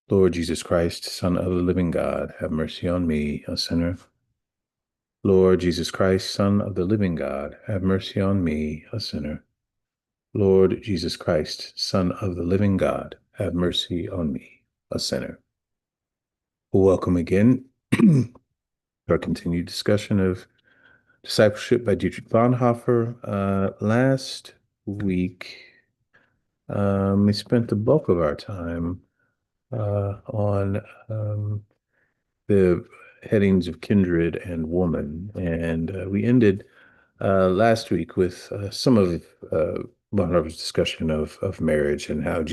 Lord Jesus Christ, Son of the living God, have mercy on me, a sinner. Lord Jesus Christ, Son of the living God, have mercy on me, a sinner. Lord Jesus Christ, Son of the living God, have mercy on me, a sinner. Welcome again to our continued discussion of Discipleship by Dietrich Bonhoeffer. Last week, we spent the bulk of our time on the headings of kindred and woman. And we ended last week with some of Bonhoeffer's discussion of marriage and how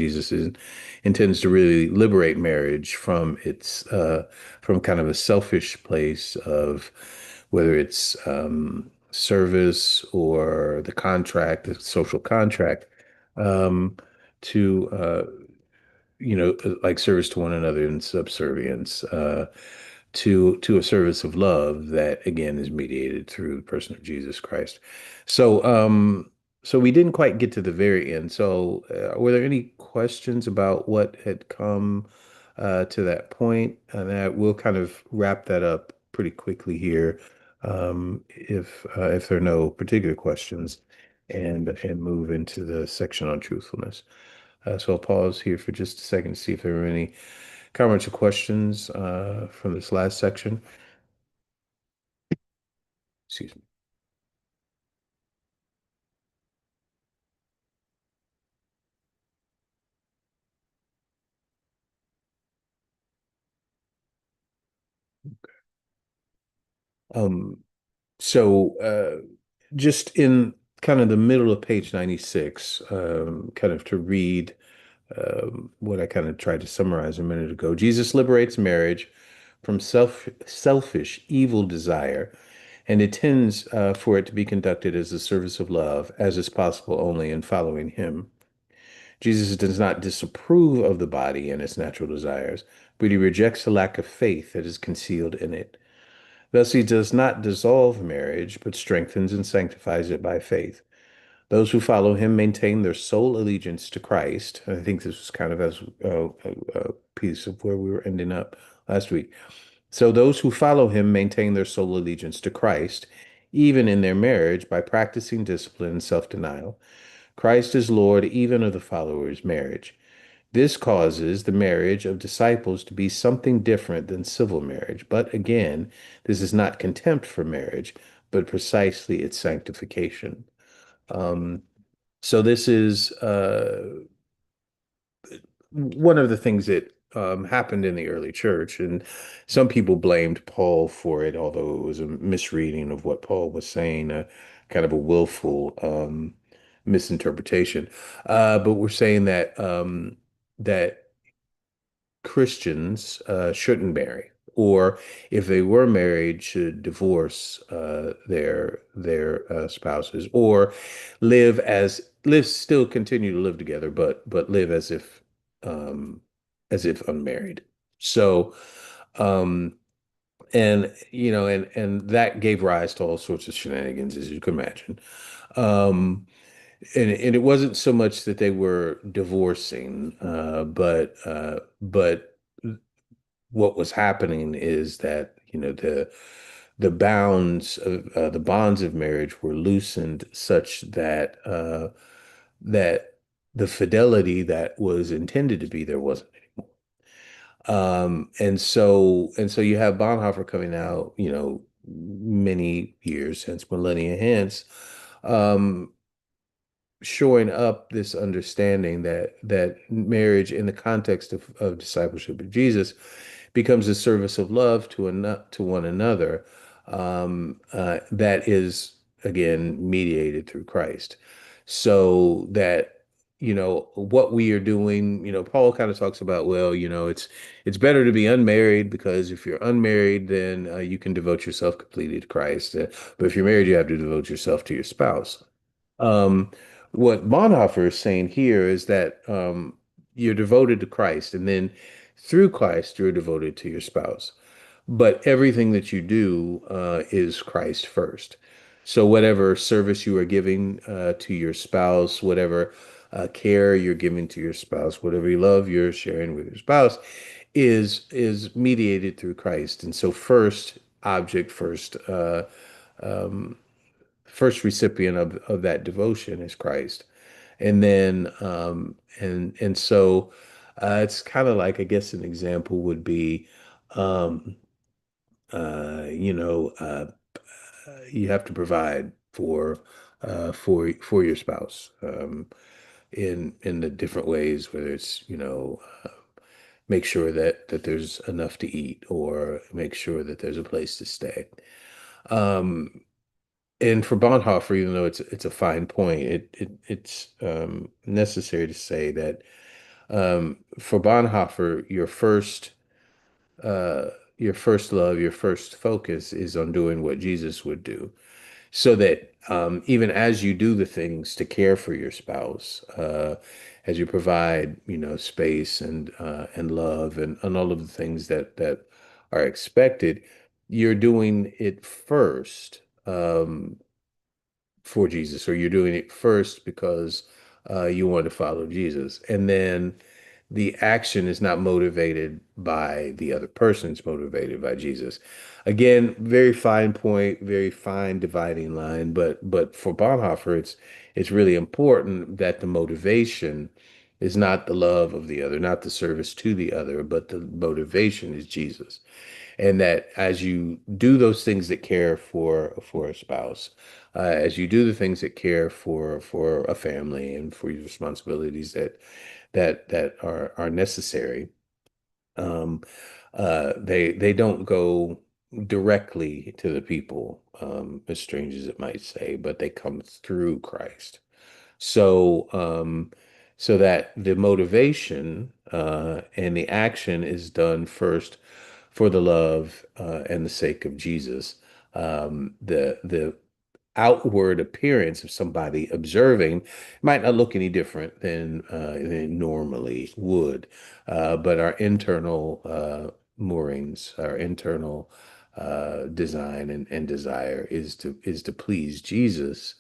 intends to really liberate marriage from from kind of a selfish place of whether it's service or the contract, the social contract, um, to like service to one another and subservience to a service of love that again is mediated through the person of Jesus Christ. So so we didn't quite get to the very end. So were there any questions about what had come to that point? And we'll kind of wrap that up pretty quickly here, if there are no particular questions, and move into the section on truthfulness. So I'll pause here for just a second to see if there are any comments or questions from this last section. Excuse me. Um, so just in kind of the middle of page 96, kind of to read what I kind of tried to summarize a minute ago. Jesus liberates marriage from selfish, evil desire and intends for it to be conducted as a service of love, as is possible only in following him. Jesus does not disapprove of the body and its natural desires, but he rejects the lack of faith that is concealed in it. Thus, he does not dissolve marriage, but strengthens and sanctifies it by faith. Those who follow him maintain their sole allegiance to Christ. I think this was kind of as a piece of where we were ending up last week. So those who follow him maintain their sole allegiance to Christ, even in their marriage, by practicing discipline and self-denial. Christ is Lord even of the followers' marriage. This causes the marriage of disciples to be something different than civil marriage. But again, this is not contempt for marriage, but precisely its sanctification. Um, so this is one of the things that happened in the early church, and some people blamed Paul for it, although it was a misreading of what Paul was saying, kind of a willful misinterpretation. But we're saying that that Christians shouldn't marry, or if they were married, should divorce their spouses, or still continue to live together, but live um, as if unmarried. So, um, and that gave rise to all sorts of shenanigans, as you can imagine. Um, and it wasn't so much that they were divorcing, but what was happening is that, the bonds of marriage were loosened such that the fidelity that was intended to be there wasn't anymore. And so you have Bonhoeffer coming out, many years since, millennia hence, um, showing up this understanding that marriage in the context of discipleship of Jesus becomes a service of love to one another, that is again mediated through Christ. So that what we are doing, Paul kind of talks about, well, it's better to be unmarried, because if you're unmarried, then you can devote yourself completely to Christ. But if you're married, you have to devote yourself to your spouse. Um, what Bonhoeffer is saying here is that you're devoted to Christ, and then through Christ, you're devoted to your spouse. But everything that you do is Christ first. So whatever service you are giving to your spouse, whatever care you're giving to your spouse, whatever you love you're sharing with your spouse, is mediated through Christ. And so first object, um, first recipient of that devotion is Christ. And then and so it's kind of like, I guess an example would be um you know you have to provide for your spouse in the different ways, whether it's make sure that there's enough to eat, or make sure that there's a place to stay. Um, and for Bonhoeffer, even though it's a fine point, it's necessary to say that for Bonhoeffer, uh, your first love, your first focus is on doing what Jesus would do, so that even as you do the things to care for your spouse, as you provide, space and love and all of the things that are expected, you're doing it first. For Jesus, or you're doing it first because you want to follow Jesus. And then the action is not motivated by the other person, it's motivated by Jesus. Again, very fine point, very fine dividing line, but for Bonhoeffer, it's really important that the motivation is not the love of the other, not the service to the other, but the motivation is Jesus. And that as you do those things that care for a spouse, as you do the things that care for a family and for your responsibilities that are necessary, um, they don't go directly to the people, as strange as it might say, but they come through Christ. So, so that the motivation and the action is done first for the love and the sake of Jesus. The outward appearance of somebody observing might not look any different than it normally would, but our internal moorings, our internal design and desire is to please Jesus,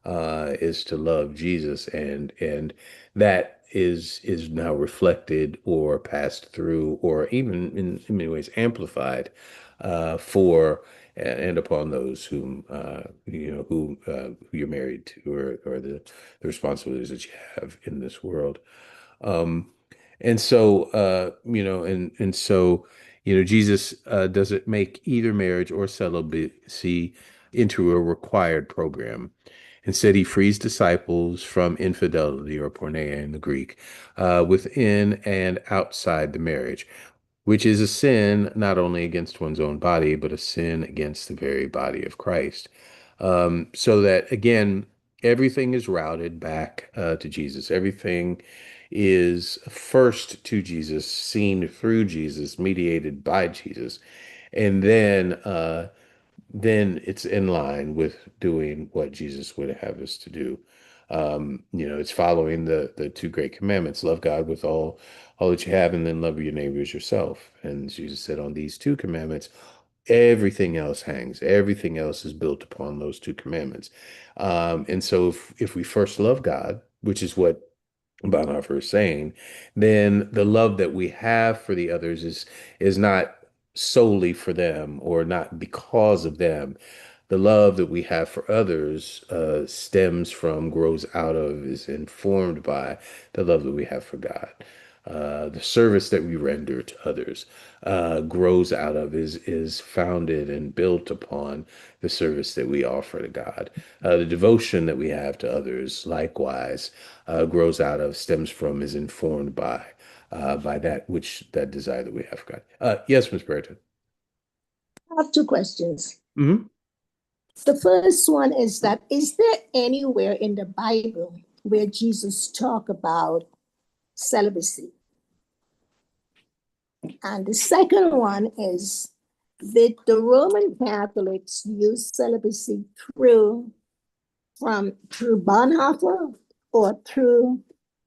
is to love Jesus, and that is now reflected or passed through, or even in many ways amplified for and upon those who you're married to, or the responsibilities that you have in this world. Um, and so Jesus doesn't make either marriage or celibacy into a required program. Instead, he frees disciples from infidelity, or porneia in the Greek, within and outside the marriage, which is a sin not only against one's own body, but a sin against the very body of Christ. So that, again, everything is routed back to Jesus. Everything is first to Jesus, seen through Jesus, mediated by Jesus. And then it's in line with doing what Jesus would have us to do. It's following the two great commandments: love God with all that you have, and then love your neighbor as yourself. And Jesus said, on these two commandments, everything else hangs. Everything else is built upon those two commandments. And so if we first love God, which is what Bonhoeffer is saying, then the love that we have for the others is not solely for them, or not because of them. The love that we have for others stems from, grows out of, is informed by the love that we have for God. The service that we render to others grows out of, is founded and built upon the service that we offer to God. The devotion that we have to others, likewise, grows out of, stems from, is informed by that desire that we have for God. Yes, Ms. Brereton. I have two questions. Mm-hmm. The first one is that, is there anywhere in the Bible where Jesus talk about celibacy? And the second one is, did the Roman Catholics use celibacy through Bonhoeffer, or through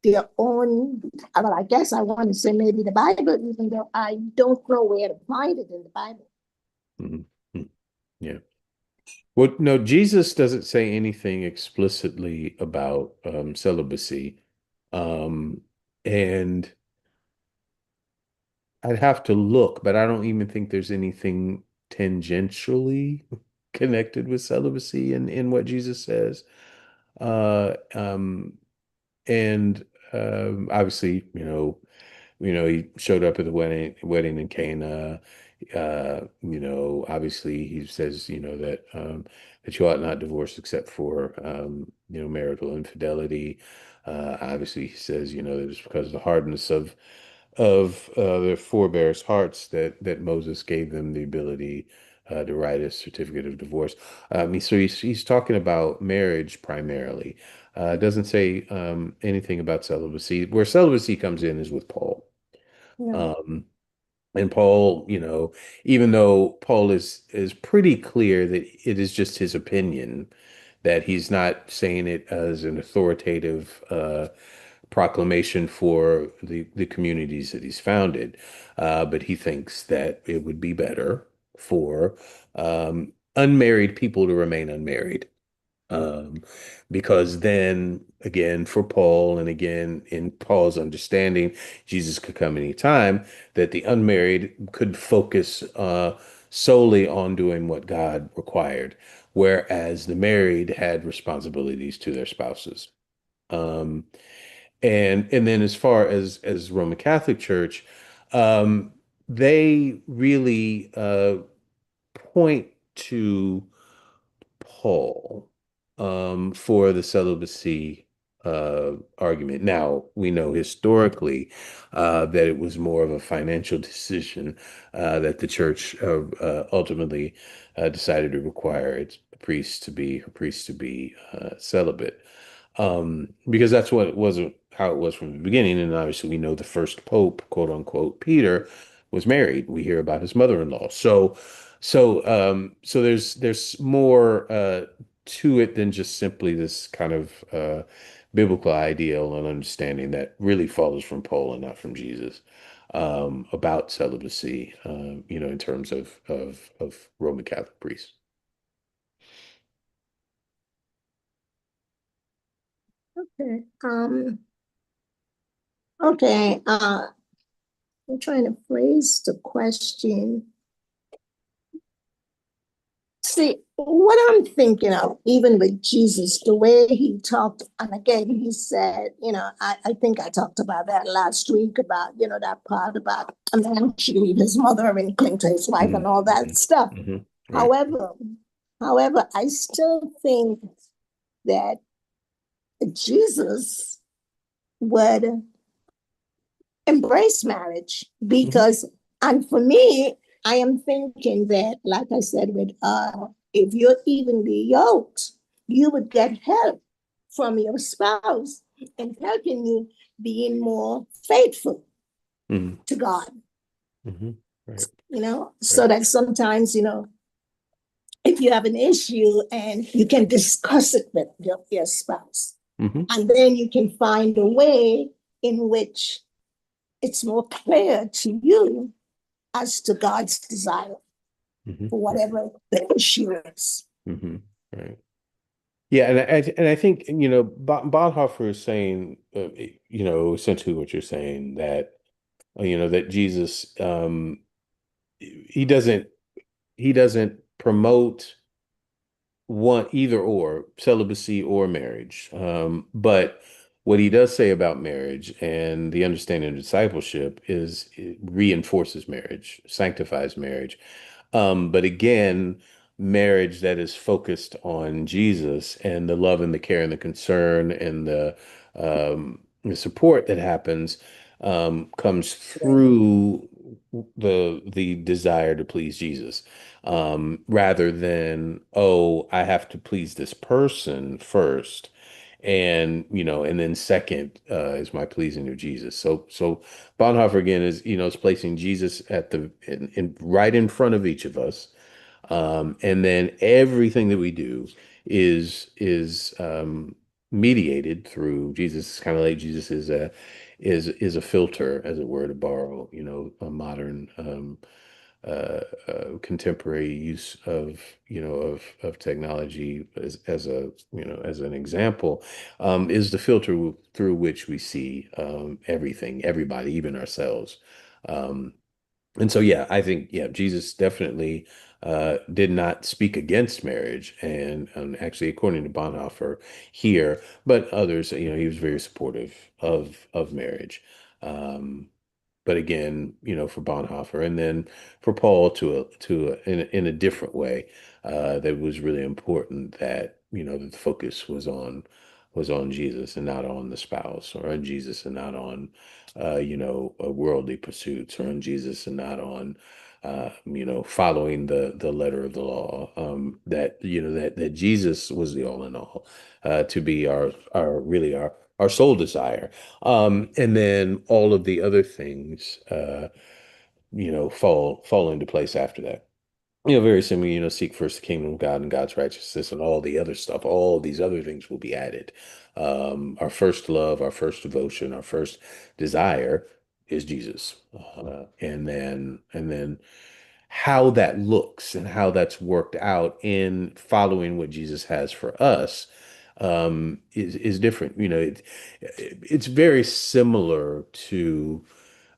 their own? Well, I guess I want to say maybe the Bible, even though I don't know where to find it in the Bible. Mm-hmm. Yeah. Well, no, Jesus doesn't say anything explicitly about celibacy. Um, and I'd have to look, but I don't even think there's anything tangentially connected with celibacy in what Jesus says. Uh, um, and obviously, he showed up at the wedding in Cana. Obviously he says, that you ought not divorce except for, marital infidelity. Obviously he says, that it's because of the hardness of their forebears' hearts that Moses gave them the ability to write a certificate of divorce. So he's talking about marriage primarily. Doesn't say anything about celibacy. Where celibacy comes in is with Paul. Yeah. Um, and Paul, even though Paul is pretty clear that it is just his opinion, that he's not saying it as an authoritative proclamation for the communities that he's founded, but he thinks that it would be better for unmarried people to remain unmarried. Um, because then again, for Paul, and again, in Paul's understanding, Jesus could come anytime, that the unmarried could focus solely on doing what God required, whereas the married had responsibilities to their spouses. Um, and then as far as Roman Catholic Church, um, they really point to Paul for the celibacy argument. Now, we know historically that it was more of a financial decision that the church ultimately decided to require its priests to be celibate. Because that's what it was how it was from the beginning. And obviously, we know the first pope, quote unquote, Peter, was married. We hear about his mother-in-law. So there's more to it than just simply this kind of biblical ideal and understanding that really follows from Paul and not from Jesus about celibacy, in terms of Roman Catholic priests. Okay. Okay. I'm trying to phrase the question. See, what I'm thinking of, even with Jesus, the way he talked, and again, he said, I think I talked about that last week about, that part about a man should leave his mother and cling to his wife and all that stuff. Right. However, I still think that Jesus would embrace marriage Mhm. because, and for me, I am thinking that, like I said, with if you're evenly yoked, you would get help from your spouse in helping you being more faithful Mhm. to God, Mhm. Right. so Right. that sometimes, if you have an issue and you can discuss it with your spouse, Mhm. and then you can find a way in which it's more clear to you as to God's desire Mhm. for Right. whatever the issue is. Mhm. Right. Yeah, and I think Bonhoeffer is saying essentially what you're saying, that that Jesus he doesn't he doesn't promote one, either or, celibacy or marriage. But what he does say about marriage and the understanding of discipleship is it reinforces marriage, sanctifies marriage. But again, marriage that is focused on Jesus and the love and the care and the concern and the support that happens comes through the desire to please Jesus, rather than, oh, I have to please this person first, and then second is my pleasing of Jesus. So Bonhoeffer again is placing Jesus at in right in front of each of us, and then everything that we do is mediated through Jesus. It's kind of like Jesus is a filter, as it were, to borrow a modern contemporary use of technology as as an example, is the filter through which we see everything, everybody, even ourselves. Um, And so, yeah, I think, yeah, Jesus definitely did not speak against marriage. And actually, according to Bonhoeffer here, but others, he was very supportive of marriage. Um, but again, for Bonhoeffer, and then for Paul in a different way, that was really important that, that the focus was on Jesus and not on the spouse, or on Jesus and not on worldly pursuits, or on Jesus and not on following the letter of the law. That Jesus was the all in all, to be our really our sole desire. And then all of the other things, fall into place after that. Very similar, seek first the kingdom of God and God's righteousness, and all the other stuff, all these other things will be added. Our first love, our first devotion, our first desire is Jesus. And then how that looks and how that's worked out in following what Jesus has for us, is different. It's very similar to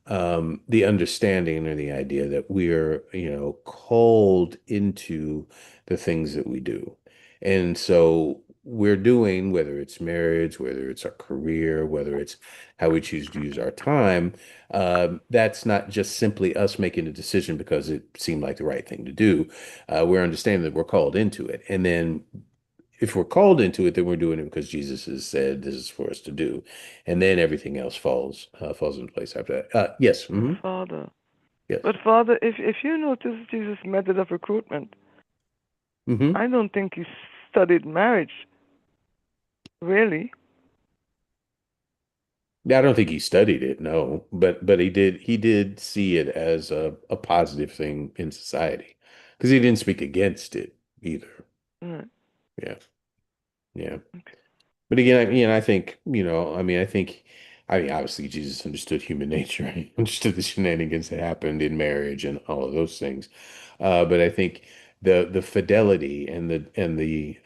the understanding or the idea that we're, called into the things that we do. And so we're doing, whether it's marriage, whether it's our career, whether it's how we choose to use our time, that's not just simply us making a decision because it seemed like the right thing to do. We're understanding that we're called into it. And then if we're called into it, then we're doing it because Jesus has said this is for us to do, and then everything else falls into place after that. Yes, But Father, yes, but Father, if you notice Jesus' method of recruitment, hmm. I don't think he studied marriage, really. I don't think he studied it, no, but he did see it as a positive thing in society, because he didn't speak against it either. Right. Yeah, yeah. Okay. But again, I think, I mean, obviously Jesus understood human nature. He understood the shenanigans that happened in marriage and all of those things. But I think the fidelity and the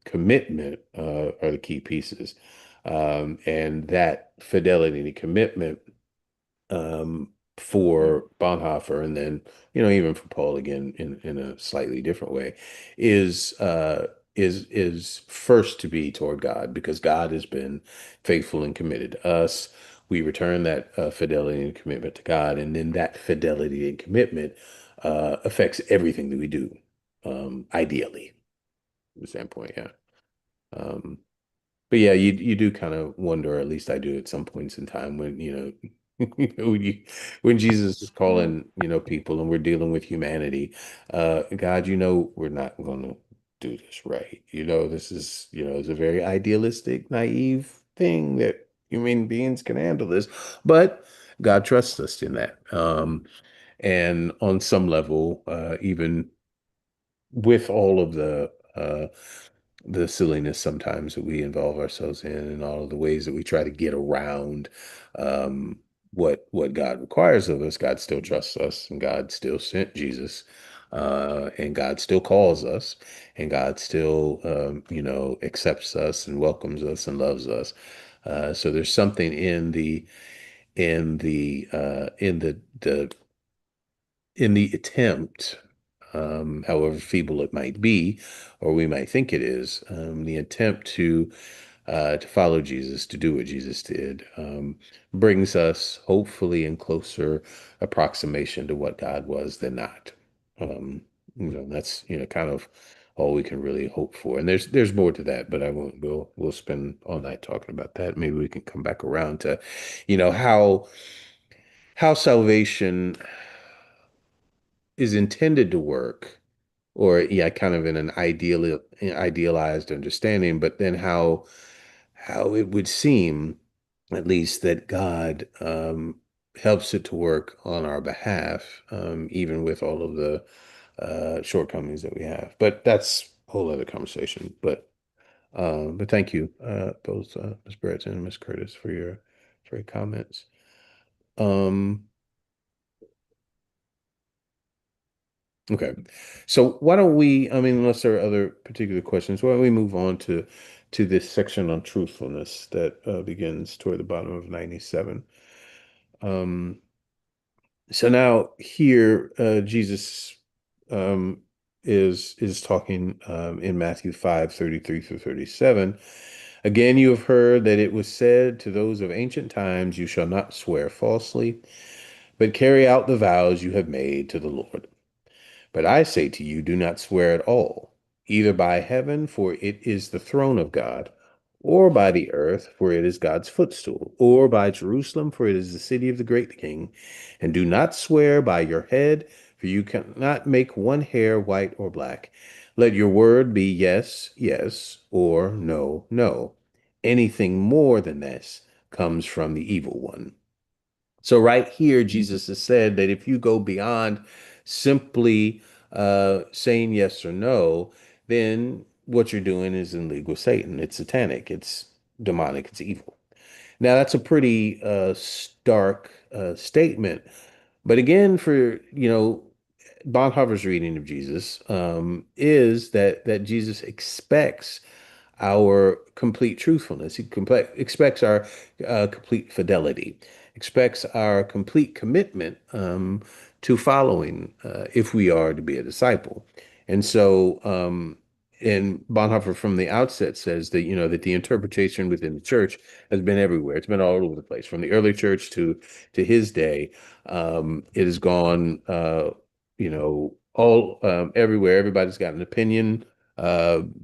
commitment are the key pieces. And that fidelity and commitment, um, Mm. for Bonhoeffer, and then even for Paul again in a slightly different way, is is first to be toward God, because God has been faithful and committed to us. We return that fidelity and commitment to God, and then that fidelity and commitment affects everything that we do. Ideally, from the standpoint, yeah. Um, but yeah, you do kind of wonder, or at least I do at some points in time, when when Jesus is Mm. calling people, and we're dealing with humanity. God, we're not going to do this right. This is it's a very idealistic, naive thing that human beings can handle this, but God trusts us in that. And on some level, even with all of the silliness sometimes that we involve ourselves in, and all of the ways that we try to get around um, what God requires of us, God still trusts us, and God still sent Jesus, and God still calls us, and God still accepts us and welcomes us and loves us. So there's something in the attempt, however feeble it might be, or we might think it is, the attempt to follow Jesus, to do what Jesus did, brings us hopefully in closer approximation to what God was than not. Um, that's kind of all we can really hope for. And there's more to that, but I won't. We'll spend all night talking about that. Maybe we can come back around to, how salvation is intended to work, or yeah, kind of in an idealized understanding, but then how it would seem, at least, that God helps it to work on our behalf, even with all of the shortcomings that we have. But that's a whole other conversation. But thank you, both Ms. Brereton and Ms. Curtis, for your comments. Um, Okay. So why don't we, I mean, unless there are other particular questions, why don't we move on to this section on truthfulness that begins toward the bottom of 97. Um, So now here, Jesus um, is talking in Matthew 5:33 through 37. Again, you have heard that it was said to those of ancient times, you shall not swear falsely, but carry out the vows you have made to the Lord. But I say to you, do not swear at all, either by heaven, for it is the throne of God, or by the earth, for it is God's footstool, or by Jerusalem, for it is the city of the great King. And do not swear by your head, for you cannot make one hair white or black. Let your word be yes, yes, or no, no. Anything more than this comes from the evil one. So right here, Jesus has said that if you go beyond simply saying yes or no, then what you're doing is in league with Satan. It's satanic, it's demonic, it's evil. Now that's a pretty stark statement. But again, for Bonhoeffer's reading of Jesus is that Jesus expects our complete truthfulness. He expects our complete fidelity, expects our complete commitment to following if we are to be a disciple. And so, and Bonhoeffer from the outset says that, that the interpretation within the church has been everywhere. It's been all over the place, from the early church to his day. It has gone, all everywhere. Everybody's got an opinion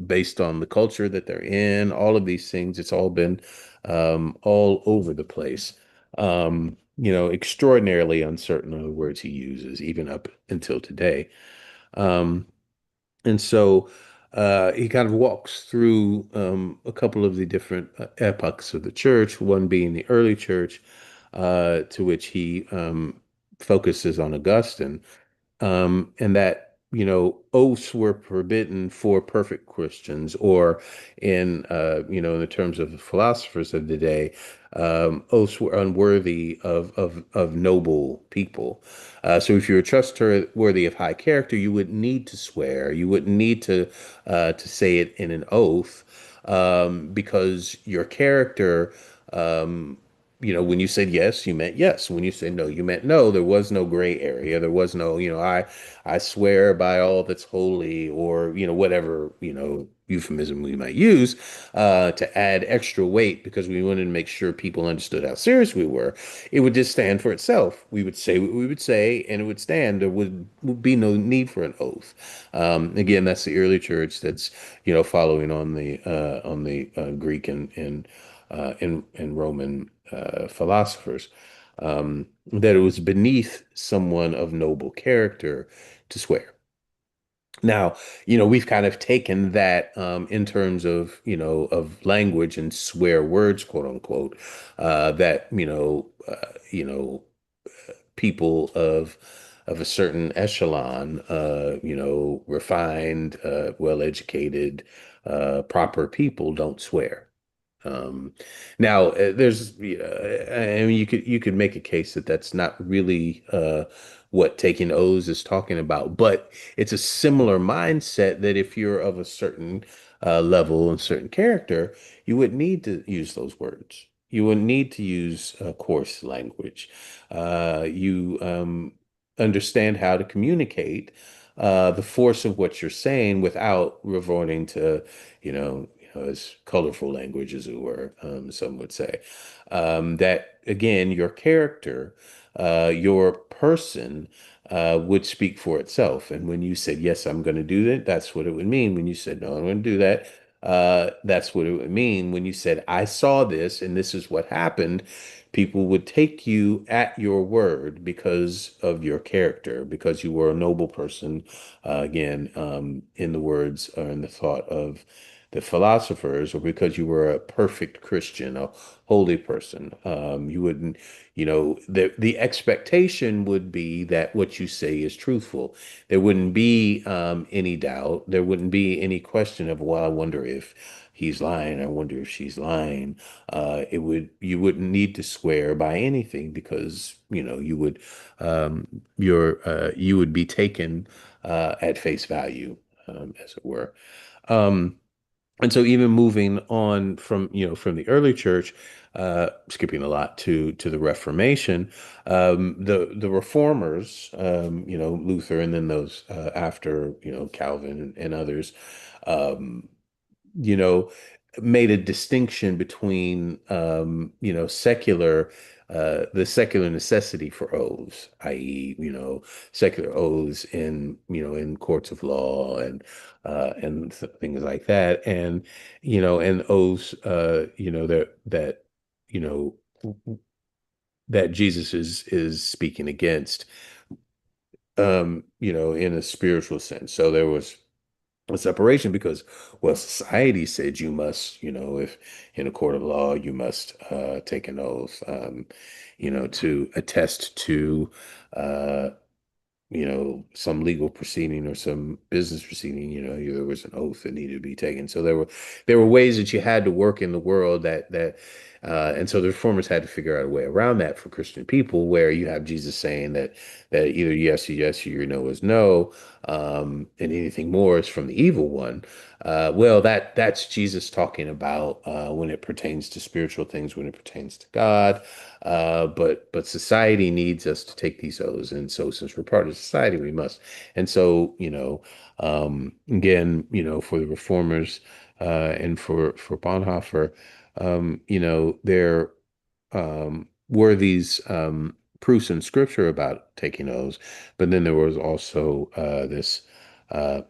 based on the culture that they're in, all of these things. It's all been all over the place. Extraordinarily uncertain of the words he uses, even up until today. Um, and so he kind of walks through a couple of the different epochs of the church, one being the early church, to which he focuses on Augustine, and that oaths were forbidden for perfect Christians, or in the terms of the philosophers of the day, oaths were unworthy of noble people. So if you're trustworthy of high character, you wouldn't need to swear. You wouldn't need to say it in an oath, because your character. When you said yes, you meant yes. When you said no, you meant no. There was no gray area. There was no, I swear by all that's holy, or, whatever, euphemism we might use, to add extra weight because we wanted to make sure people understood how serious we were. It would just stand for itself. We would say what we would say, and it would stand. There would be no need for an oath. Again, that's the early church that's, following on the Greek and Roman philosophers, that it was beneath someone of noble character to swear. Now, we've kind of taken that in terms of, of language and swear words, quote unquote, that, people of a certain echelon, refined, well-educated, proper people don't swear. Um, Now, I mean, you could make a case that that's not really what taking oaths is talking about, but it's a similar mindset that if you're of a certain level and certain character, you wouldn't need to use those words. You wouldn't need to use coarse language. You understand how to communicate the force of what you're saying without resorting to, as colorful language, as it were, some would say. That again, your character, your person, would speak for itself. And when you said, yes, I'm going to do that, that's what it would mean. When you said, no, I'm going to do that, that's what it would mean. When you said, I saw this and this is what happened, people would take you at your word because of your character, because you were a noble person, again, in the words or in the thought of the philosophers, or because you were a perfect Christian, a holy person. You wouldn't, the expectation would be that what you say is truthful. There wouldn't be any doubt. There wouldn't be any question of, well, I wonder if he's lying. I wonder if she's lying. You wouldn't need to swear by anything because, you would be taken at face value, as it were. Um, And so even moving on from, from the early church, skipping a lot to the Reformation, the reformers, Luther, and then those after, Calvin and others, um, you know, made a distinction between, the secular necessity for oaths, i.e., secular oaths in, in courts of law and things like that, and and oaths, you know, that Jesus is speaking against, in a spiritual sense. So there was a separation because, well, society said you must, if in a court of law, you must take an oath, to attest to, uh, some legal proceeding or some business proceeding, there was an oath that needed to be taken. So there were ways that you had to work in the world and so the reformers had to figure out a way around that for Christian people, where you have Jesus saying that either yes is yes or no is no, and anything more is from the evil one. Well, that's Jesus talking about when it pertains to spiritual things, when it pertains to God. But society needs us to take these oaths, and so since we're part of society, we must. And so, again, for the reformers and for Bonhoeffer, there were these proofs in scripture about taking oaths, but then there was also this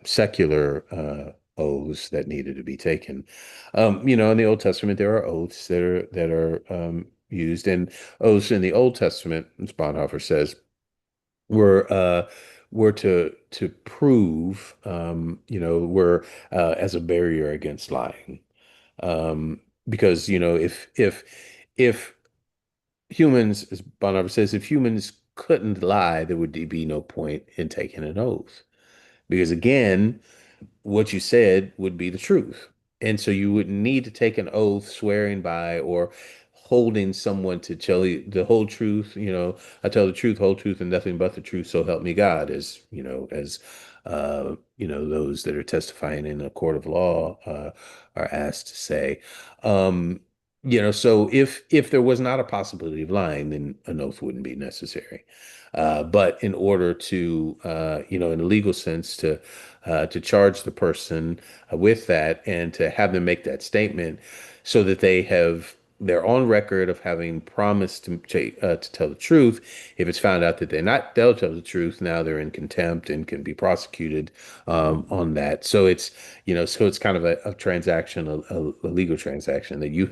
secular oaths that needed to be taken. In the Old Testament, there are oaths that are used, and oaths in the Old Testament, as Bonhoeffer says, were were to prove, were as a barrier against lying, because if humans, as Bonhoeffer says, if humans couldn't lie, there would be no point in taking an oath, because again, what you said would be the truth. And so you wouldn't need to take an oath swearing by or holding someone to tell you the whole truth. I tell the truth, whole truth, and nothing but the truth. So help me God, as those that are testifying in a court of law are asked to say. Um, so if there was not a possibility of lying, then an oath wouldn't be necessary. But in order to, in a legal sense, to charge the person with that and to have them make that statement so that they're on record of having promised to tell the truth. If it's found out that they'll tell the truth, now they're in contempt and can be prosecuted on that. So it's kind of a transaction, a legal transaction, that you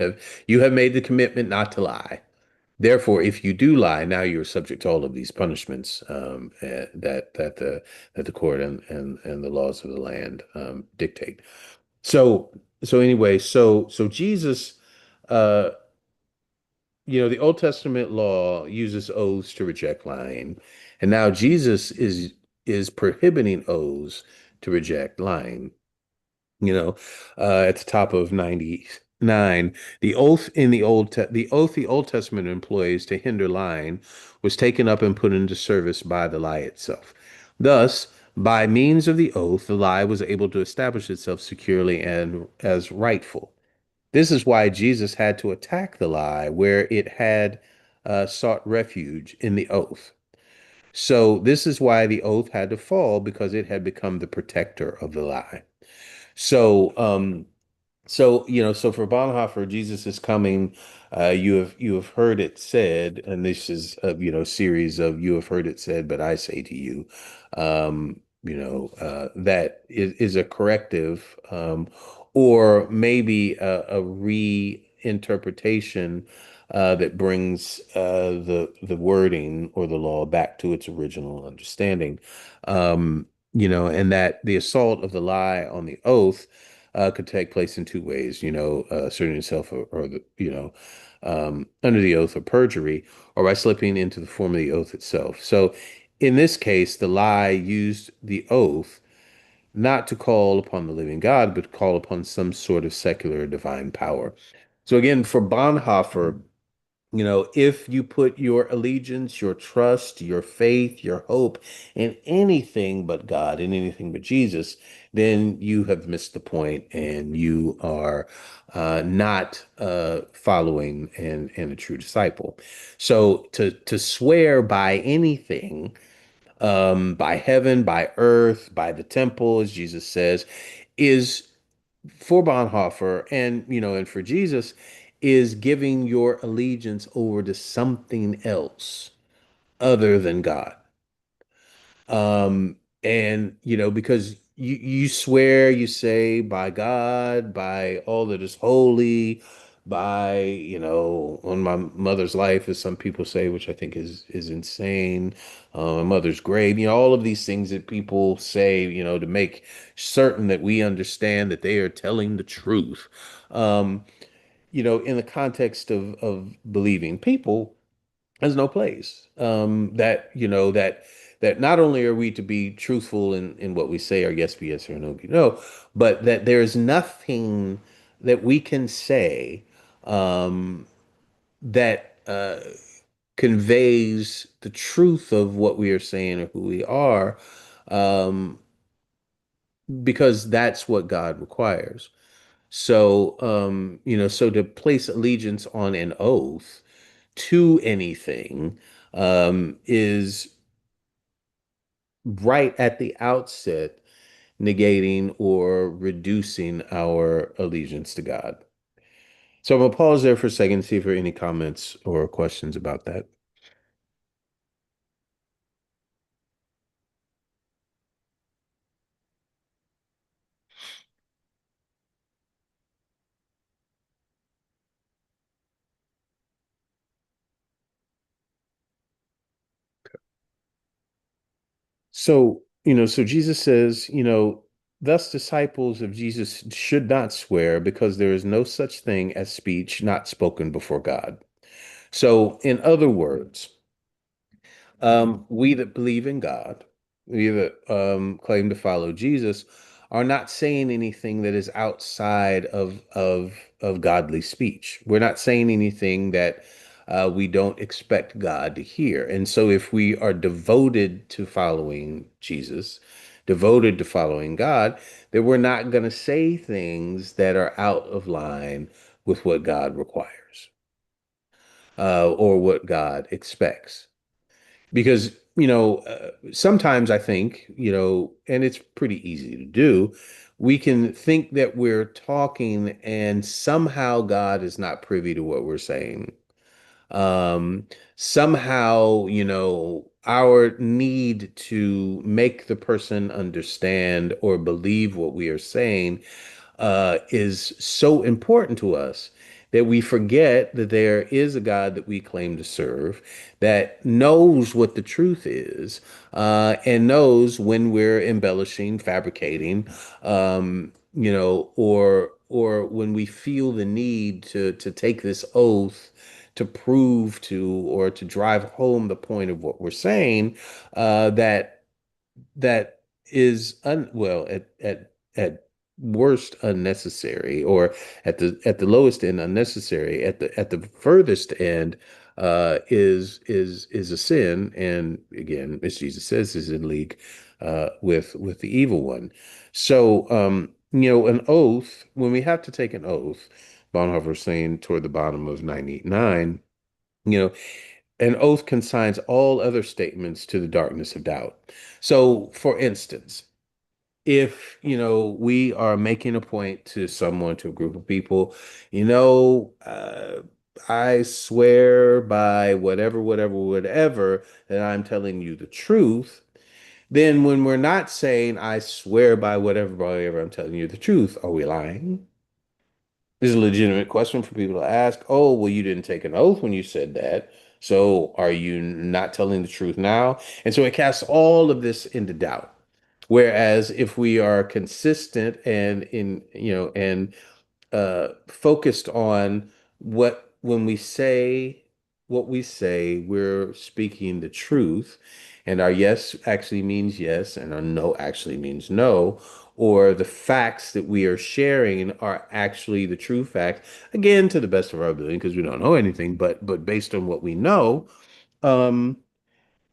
have made the commitment not to lie. Therefore, if you do lie, now you're subject to all of these punishments that the court and the laws of the land dictate. So anyway, so Jesus, uh, the Old Testament law uses oaths to reject lying, and now Jesus is prohibiting oaths to reject lying. At the top of 99, the oath the Old Testament employs to hinder lying was taken up and put into service by the lie itself. Thus, by means of the oath, the lie was able to establish itself securely and as rightful. This is why Jesus had to attack the lie where it had sought refuge in the oath. So this is why the oath had to fall, because it had become the protector of the lie. So for Bonhoeffer, Jesus is coming. You have heard it said, and this is a series of you have heard it said, but I say to you, that is a corrective, or maybe a reinterpretation that brings the wording or the law back to its original understanding. And that the assault of the lie on the oath could take place in two ways, asserting yourself or under the oath of perjury, or by slipping into the form of the oath itself. So in this case, the lie used the oath not to call upon the living God, but to call upon some sort of secular divine power. So again, for Bonhoeffer, if you put your allegiance, your trust, your faith, your hope in anything but God, in anything but Jesus, then you have missed the point and you are not following and a true disciple. So to swear by anything, by heaven, by earth, by the temple, as Jesus says, is for Bonhoeffer and and for Jesus, is giving your allegiance over to something else other than God. And because you swear, you say by God, by all that is holy, by on my mother's life, as some people say, which I think is insane. My mother's grave, all of these things that people say, to make certain that we understand that they are telling the truth. Um, in the context of believing people, there's no place that not only are we to be truthful in what we say, or yes be yes or no be no, but that there's nothing that we can say um, that conveys the truth of what we are saying or who we are, um, because that's what God requires. So, so to place allegiance on an oath to anything is right at the outset negating or reducing our allegiance to God. So I'm gonna pause there for a second, see if there are any comments or questions about that. So, so Jesus says, thus disciples of Jesus should not swear because there is no such thing as speech not spoken before God. So, in other words, we that believe in God, we that claim to follow Jesus, are not saying anything that is outside of godly speech. We're not saying anything that we don't expect God to hear. And so, if we are devoted to following Jesus, devoted to following God, then we're not going to say things that are out of line with what God requires or what God expects. Because sometimes I think and it's pretty easy to do, we can think that we're talking and somehow God is not privy to what we're saying. Somehow our need to make the person understand or believe what we are saying is so important to us that we forget that there is a God that we claim to serve, that knows what the truth is, and knows when we're embellishing, fabricating, or when we feel the need to take this oath to prove to or to drive home the point of what we're saying, that is well, at worst unnecessary, or at the lowest end unnecessary, at the furthest end is a sin, and again, as Jesus says, is in league with the evil one. So an oath, when we have to take an oath, Bonhoeffer saying toward the bottom of 989, you know an oath consigns all other statements to the darkness of doubt. So, for instance, if, we are making a point to someone, to a group of people, I swear by whatever, whatever, whatever, that I'm telling you the truth, then when we're not saying, I swear by whatever, whatever, I'm telling you the truth, are we lying? This is a legitimate question for people to ask. Oh, well, you didn't take an oath when you said that. So are you not telling the truth now? And so it casts all of this into doubt. Whereas if we are consistent and focused on what when we say what we say, we're speaking the truth, and our yes actually means yes, and our no actually means no, or the facts that we are sharing are actually the true fact, again, to the best of our ability, because we don't know anything, but based on what we know, um,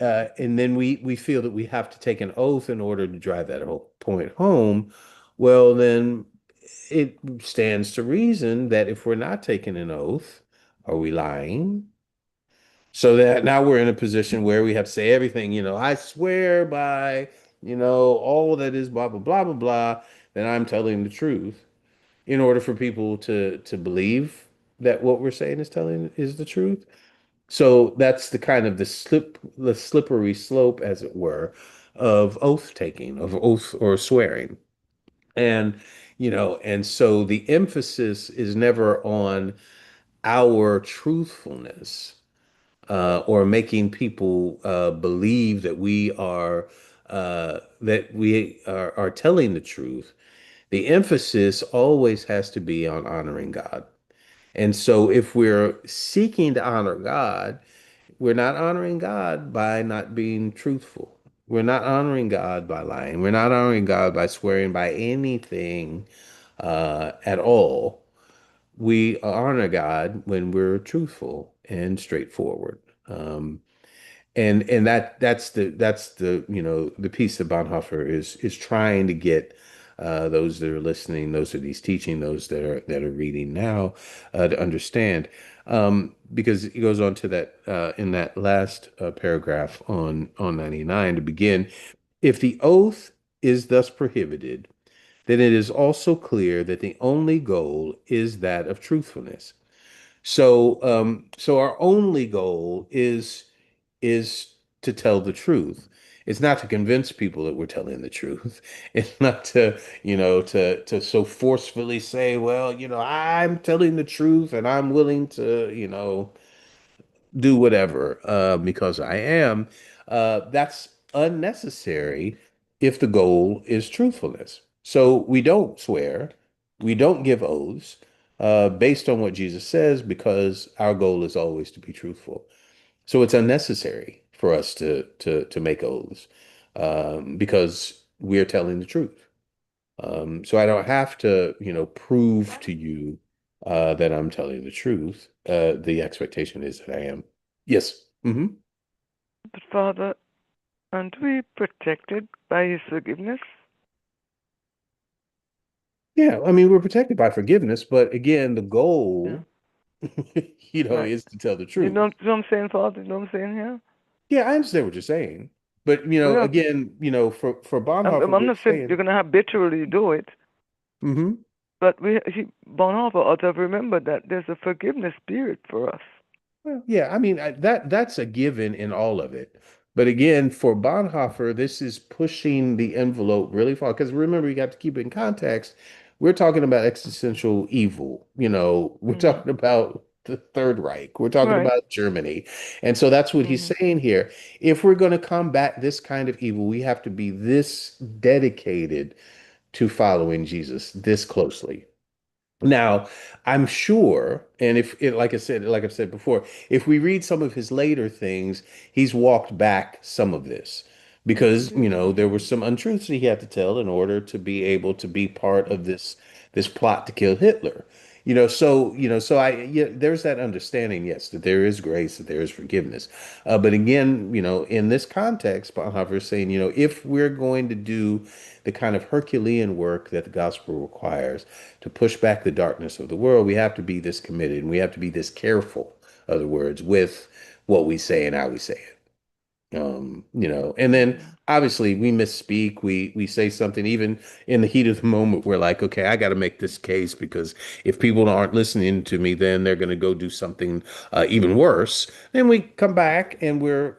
and then we feel that we have to take an oath in order to drive that whole point home. Well, then it stands to reason that if we're not taking an oath, are we lying? So that now we're in a position where we have to say everything, I swear by, all that is blah, blah, blah, blah, blah, that I'm telling the truth in order for people to believe that what we're saying is the truth. So that's the kind of the slippery slope, as it were, of oath taking, of oath or swearing. And, and so the emphasis is never on our truthfulness, or making people believe that we are telling the truth. The emphasis always has to be on honoring God. And so if we're seeking to honor God, we're not honoring God by not being truthful. We're not honoring God by lying. We're not honoring God by swearing by anything at all. We honor God when we're truthful and straightforward. Um, and that's the the piece that Bonhoeffer is trying to get those that are listening, those that he's teaching, those that are reading now, to understand, because he goes on to that in that last paragraph on 99 to begin. If the oath is thus prohibited, then it is also clear that the only goal is that of truthfulness. So our only goal is to tell the truth. It's not to convince people that we're telling the truth. It's not to, to so forcefully say, well, I'm telling the truth and I'm willing to, do whatever because I am. That's unnecessary if the goal is truthfulness. So we don't swear, we don't give oaths based on what Jesus says because our goal is always to be truthful. So it's unnecessary for us to make oaths because we're telling the truth. So I don't have to, prove to you that I'm telling the truth. The expectation is that I am. Yes. But Father, aren't we protected by His forgiveness? Yeah, I mean, we're protected by forgiveness, but again, the Yeah, goal, right. is to tell the You know, truth. you know what I'm saying, Father? You know what I'm saying here? Yeah, I understand what you're saying, but We are, again, for I'm, Bonhoeffer, I'm we're not saying saying, you're gonna habitually do it, hmm but Bonhoeffer ought to have remembered that there's a forgiveness spirit for us. Well, yeah, I mean that's a given in all of it. But again, for Bonhoeffer, this is pushing the envelope really far. Because remember, you got to keep it in context. We're talking about existential evil. We're Hmm. talking about the Third Reich. We're talking Right. about Germany. And so that's what he's Hmm. saying here. If we're going to combat this kind of evil, we have to be this dedicated to following Jesus this closely. Now, I'm sure, and if it, like I've said before, if we read some of his later things, he's walked back some of this Yes, he because, did. there were some untruths that he had to tell in order to be able to be part of this plot to kill Hitler. So yeah, there's that understanding, yes, that there is grace, that there is forgiveness. But again, in this context, Bonhoeffer is saying, if we're going to do the kind of Herculean work that the gospel requires to push back the darkness of the world, we have to be this committed and we have to be this careful, other words, with what we say and how we say it. And then Hmm. obviously we misspeak, we say something even in the heat of the moment. We're like, okay, I got to make this case because if people aren't listening to me, then they're going to go do something even worse. Then we come back and we're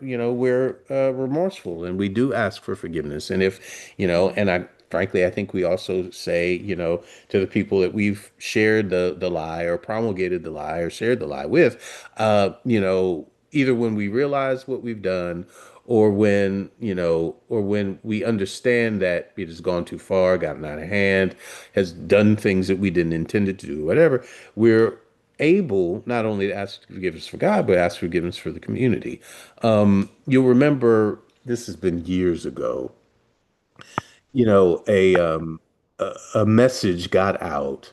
remorseful and we do ask for forgiveness. And if Hmm. and I frankly I think we also say to the people that we've shared the lie or promulgated the lie or shared the lie with, either when we realize what we've done or when we understand that it has gone too far, gotten out of hand, has done things that we didn't intend it to do, whatever, we're able not only to ask forgiveness for God, but ask forgiveness for the community. You'll remember this has been years ago. A message got out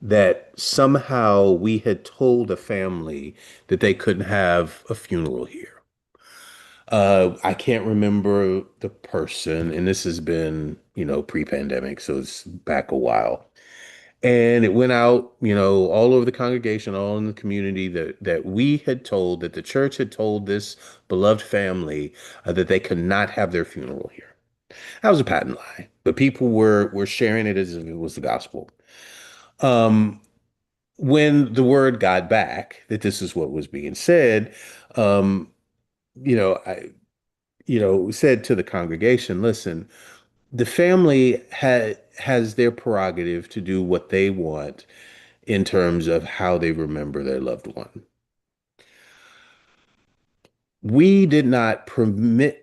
that somehow we had told a family that they couldn't have a funeral here. I can't remember the person, and this has been, pre-pandemic, so it's back a while. And it went out, all over the congregation, all in the community that we had told, that the church had told this beloved family that they could not have their funeral here. That was a patent lie, but people were sharing it as if it was the gospel. Um, when the word got back that this is what was being said, um, I said to the congregation, listen, the family has their prerogative to do what they want in terms of how they remember their loved one. We did not prevent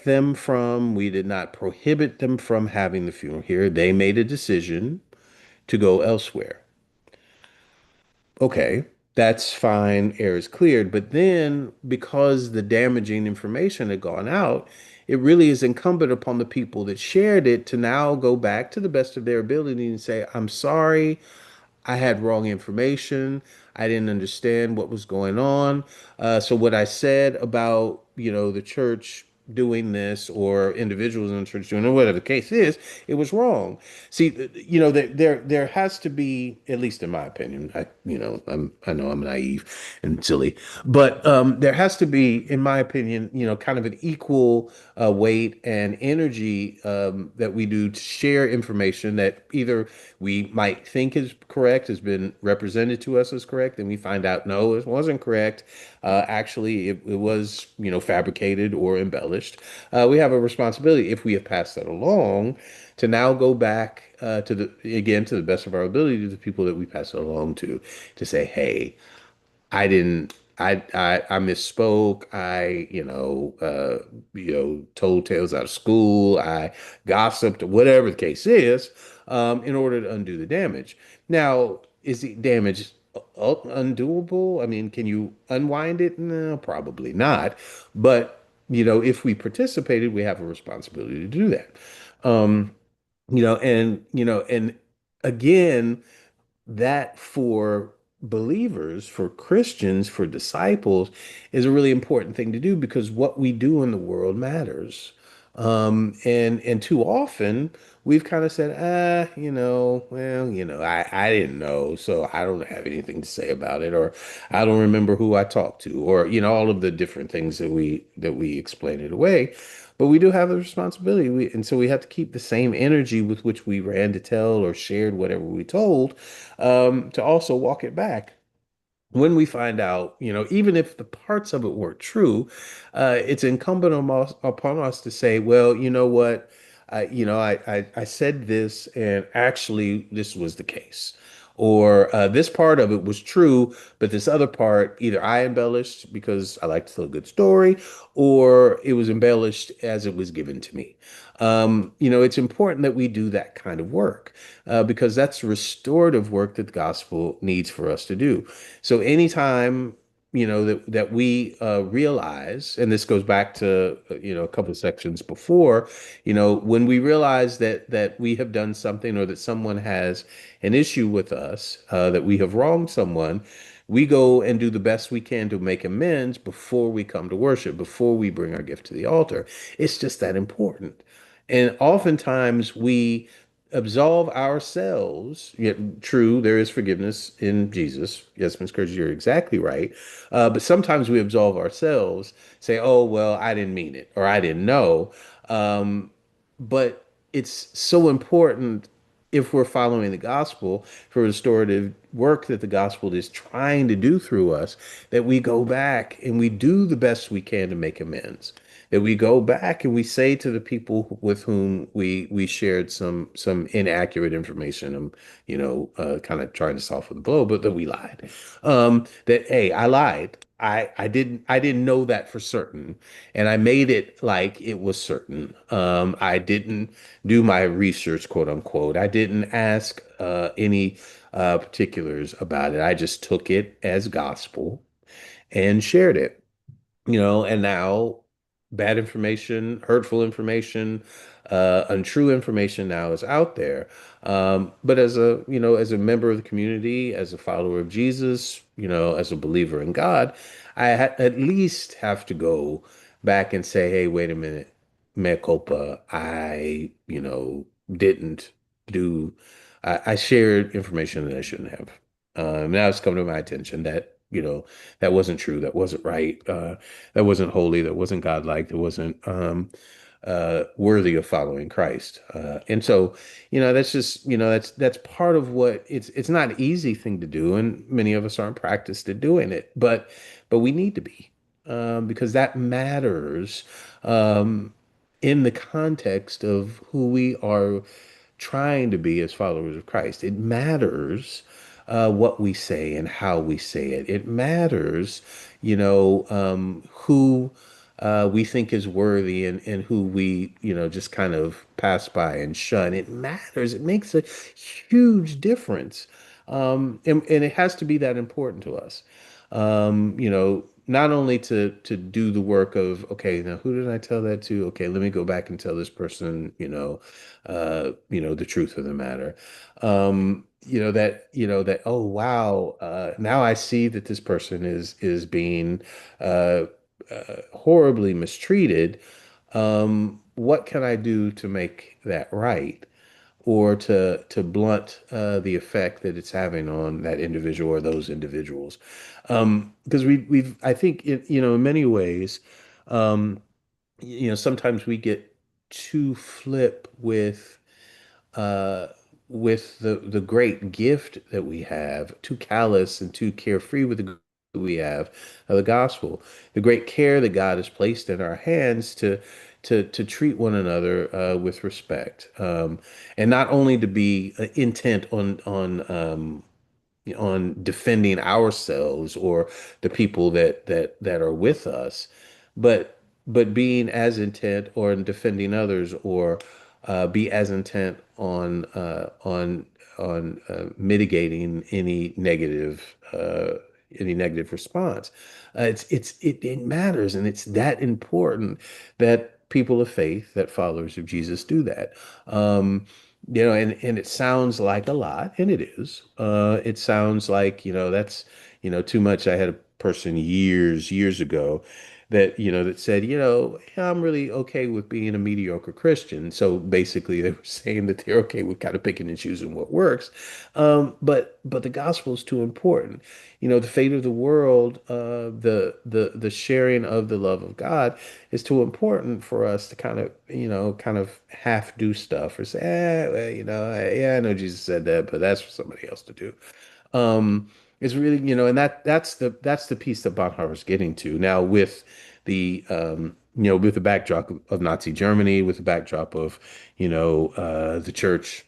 them from, we did not prohibit them from having the funeral here. They made a decision to go elsewhere. Okay, that's fine, air is cleared. But then, because the damaging information had gone out, it really is incumbent upon the people that shared it to now go back to the best of their ability and say, I'm sorry. I had wrong information. I didn't understand what was going on. So what I said about, the church doing this or individuals in the church doing it, whatever the case is, it was wrong. See, there has to be, at least in my opinion, I know I'm naive and silly, but there has to be, in my opinion, kind of an equal weight and energy that we do to share information that either we might think is correct, has been represented to us as correct, and we find out no, it wasn't correct. Actually, it was, fabricated or embellished. We have a responsibility if we have passed that along to now go back to the best of our ability to the people that we pass it along to say, hey, I didn't. I misspoke. Told tales out of school. I gossiped, whatever the case is, in order to undo the damage. Now, is the damage undoable? I mean, can you unwind it? No, probably not. But, if we participated, we have a responsibility to do that. Um, and again, that for believers, for Christians, for disciples, is a really important thing to do because what we do in the world matters. And too often we've kind of said, well, I didn't know, so I don't have anything to say about it, or I don't remember who I talked to, or all of the different things that we explain it away. But we do have a responsibility. And so we have to keep the same energy with which we ran to tell or shared whatever we told, to also walk it back when we find out, even if the parts of it weren't true, it's incumbent upon us to say, well, you know what, I said this, and actually this was the case. Or this part of it was true, but this other part, either I embellished because I like to tell a good story, or it was embellished as it was given to me. It's important that we do that kind of work because that's restorative work that the gospel needs for us to do. So anytime that we realize, and this goes back to a couple of sections before, when we realize that we have done something or that someone has an issue with us, that we have wronged someone, we go and do the best we can to make amends before we come to worship, before we bring our gift to the altar. It's just that important. And oftentimes we absolve ourselves. Yet, true, there is forgiveness in Jesus. Yes, Ms. Curtis, you're exactly right. But sometimes we absolve ourselves, say, oh, well, I didn't mean it, or I didn't know. But it's so important if we're following the gospel for restorative work that the gospel is trying to do through us, that we go back and we do the best we can to make amends. That we go back and we say to the people with whom we shared some inaccurate information, kind of trying to soften the blow, but that we lied. That hey, I lied. I didn't know that for certain, and I made it like it was certain. I didn't do my research, quote unquote. I didn't ask any particulars about it. I just took it as gospel and shared it. And now bad information, hurtful information, untrue information now is out there. But as a, as a member of the community, as a follower of Jesus, as a believer in God, at least have to go back and say, hey, wait a minute, mea culpa. I, didn't do, I shared information that I shouldn't have. Now it's come to my attention that, that wasn't true. That wasn't right. That wasn't holy. That wasn't godlike. That wasn't worthy of following Christ. And so, that's just, that's part of what it's not an easy thing to do, and many of us aren't practiced at doing it, but we need to be, because that matters um, in the context of who we are trying to be as followers of Christ. It matters what we say and how we say it. It matters, who we think is worthy, and who we, just kind of pass by and shun. It matters. It makes a huge difference. And it has to be that important to us. Not only to do the work of, okay, now who did I tell that to? Okay, let me go back and tell this person, the truth of the matter. That, oh wow, now I see that this person is being uh, horribly mistreated. What can I do to make that right? Or to blunt the effect that it's having on that individual or those individuals. Because we've I think in many ways, um, sometimes we get too flip uh, with the great gift that we have, too callous and too carefree with the gift that we have of the gospel, the great care that God has placed in our hands to treat one another with respect, and not only to be intent on defending ourselves or the people that are with us, but being as intent on defending others, or be as intent on mitigating any negative response. It matters, and it's that important that people of faith, that followers of Jesus, do that. And it sounds like a lot, and it is. It sounds like, that's, too much. I had a person years ago that said, "Yeah, I'm really okay with being a mediocre Christian." So basically they were saying that they're okay with kind of picking and choosing what works. But the gospel is too important. The fate of the world, the sharing of the love of God is too important for us to kind of half do stuff or say, well, yeah, I know Jesus said that, but that's for somebody else to do. It's really, and that's the piece that Bonhoeffer's getting to now, with with the backdrop of Nazi Germany, with the backdrop of, the church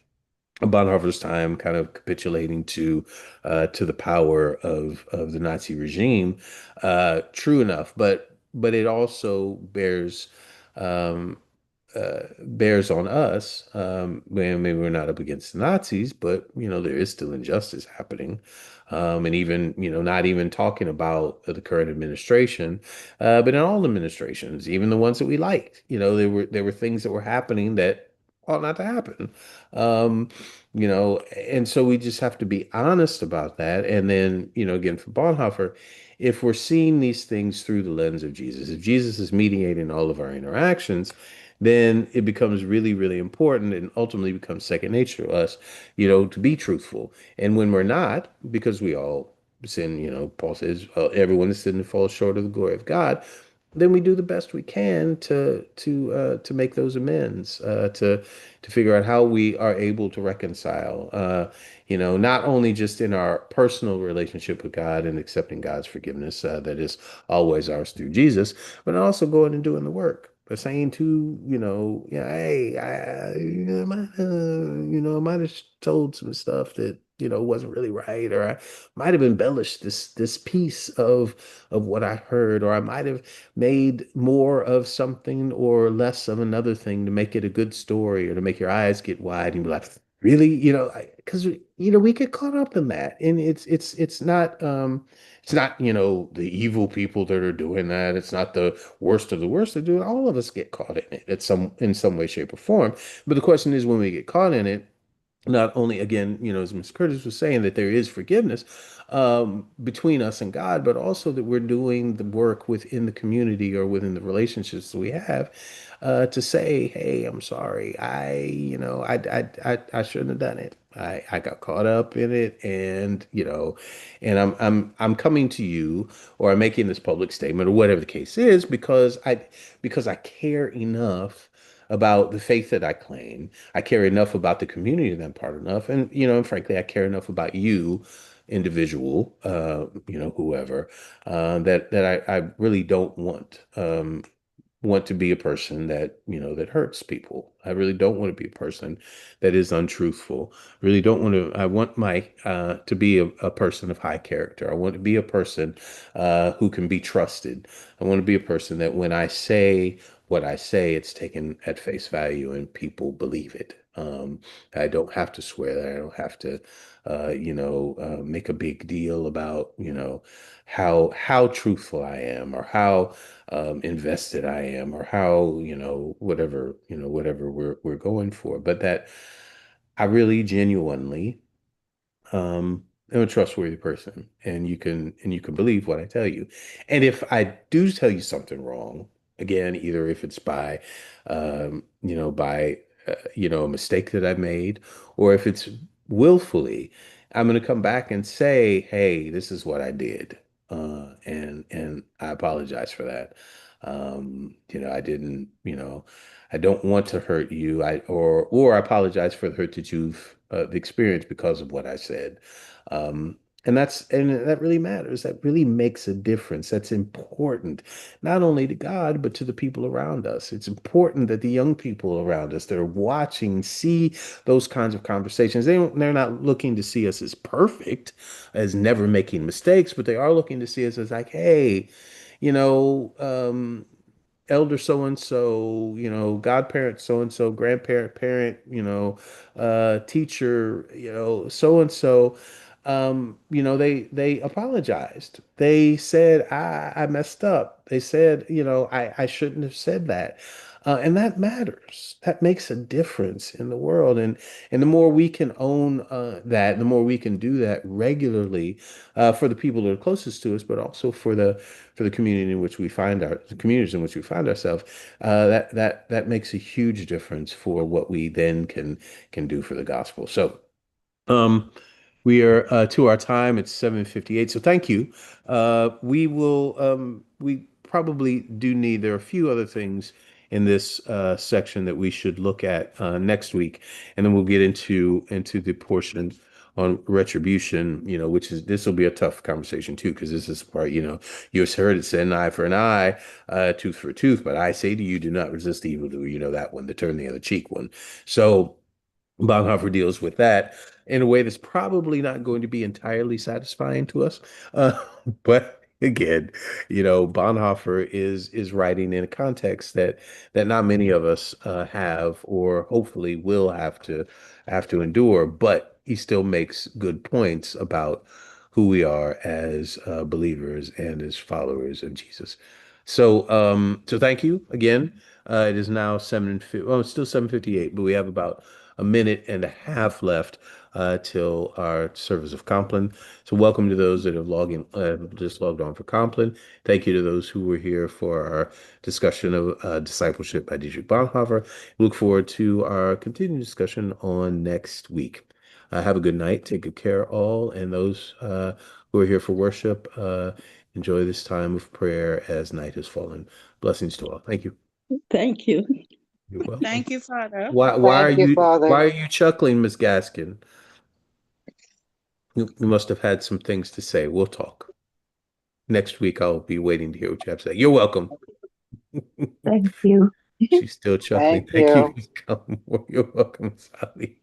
of Bonhoeffer's time kind of capitulating to the power of the Nazi regime. True enough, but it also um, bears on us. Maybe we're not up against the Nazis, but there is still injustice happening. And even, not even talking about the current administration, but in all administrations, even the ones that we liked, there were things that were happening that ought not to happen. Um, and so we just have to be honest about that. And then, again, for Bonhoeffer, if we're seeing these things through the lens of Jesus, if Jesus is mediating all of our interactions, then it becomes really, really important, and ultimately becomes second nature to us, to be truthful. And when we're not, because we all sin, Paul says, everyone is sin and falls short of the glory of God, then we do the best we can to make those amends, to figure out how we are able to reconcile, not only just in our personal relationship with God and accepting God's forgiveness, that is always ours through Jesus, but also going and doing the work. But saying to, yeah, hey, I might have told some stuff that, wasn't really right, or I might have embellished this piece of what I heard, or I might have made more of something or less of another thing to make it a good story, or to make your eyes get wide and be like, really, because we get caught up in that, and it's not, the evil people that are doing that. It's not the worst of the worst that do it. All of us get caught in it in some way, shape, or form. But the question is, when we get caught in it, not only, again, as Ms. Curtis was saying, that there is forgiveness between us and God, but also that we're doing the work within the community or within the relationships that we have, to say, hey, I'm sorry. I shouldn't have done it. I got caught up in it, and I'm coming to you, or I'm making this public statement, or whatever the case is, because I care enough about the faith that I claim. I care enough about the community that I'm part enough. And frankly, I care enough about you, individual, whoever, that I really don't want to be a person that hurts people. I really don't want to be a person that is untruthful. Really don't want to. I want my to be a person of high character. I want to be a person who can be trusted. I want to be a person that when I say what I say, it's taken at face value and people believe it. I don't have to swear that. I don't have to, make a big deal about, how truthful I am, or how invested I am, or how, whatever we're going for. But that I really genuinely I'm a trustworthy person, and you can believe what I tell you. And if I do tell you something wrong, again, either if it's by a mistake that I've made, or if it's willfully, I'm going to come back and say, hey, this is what I did, and I apologize for that. I didn't, I don't want to hurt you. Or I apologize for the hurt that you've experienced because of what I said. Um, and that really matters. That really makes a difference. That's important, not only to God, but to the people around us. It's important that the young people around us that are watching see those kinds of conversations. They're not looking to see us as perfect, as never making mistakes, but they are looking to see us as like, hey, you know, um, elder so and so, godparent so and so, grandparent, parent, teacher, so and so. They apologized. They said, I messed up. They said, I shouldn't have said that. And that matters. That makes a difference in the world. And the more we can own that, the more we can do that regularly for the people that are closest to us, but also for the community in which we find the communities in which we find ourselves, that makes a huge difference for what we then can do for the gospel. So, um, we are to our time. It's 7:58. So thank you. We probably do need, there are a few other things in this section that we should look at next week, and then we'll get into the portion on retribution, which is, this will be a tough conversation too, because this is the part, you have heard it said, an eye for an eye, tooth for a tooth, but I say to you, do not resist the evildoer. That one, the turn the other cheek one. So Bonhoeffer deals with that in a way that's probably not going to be entirely satisfying to us. Uh, but again, Bonhoeffer is writing in a context that not many of us have, or hopefully will have to endure. But he still makes good points about who we are as believers and as followers of Jesus. So thank you again. It is now 7:50. Well, it's still 7:58, but we have about a minute and a half left till our service of Compline. So welcome to those that have just logged on for Compline. Thank you to those who were here for our discussion of Discipleship by Dietrich Bonhoeffer. Look forward to our continued discussion on next week. Have a good night. Take good care, all, and those who are here for worship. Enjoy this time of prayer as night has fallen. Blessings to all. Thank you. Thank you. You're welcome. Thank you, Father. Why are Thank you, you Father. why are you chuckling, Miss Gaskin? You must have had some things to say. We'll talk. Next week I'll be waiting to hear what you have to say. You're welcome. Thank you. She's still chuckling. Thank Thank you, you. Miss Gilmore. You're welcome, Sally.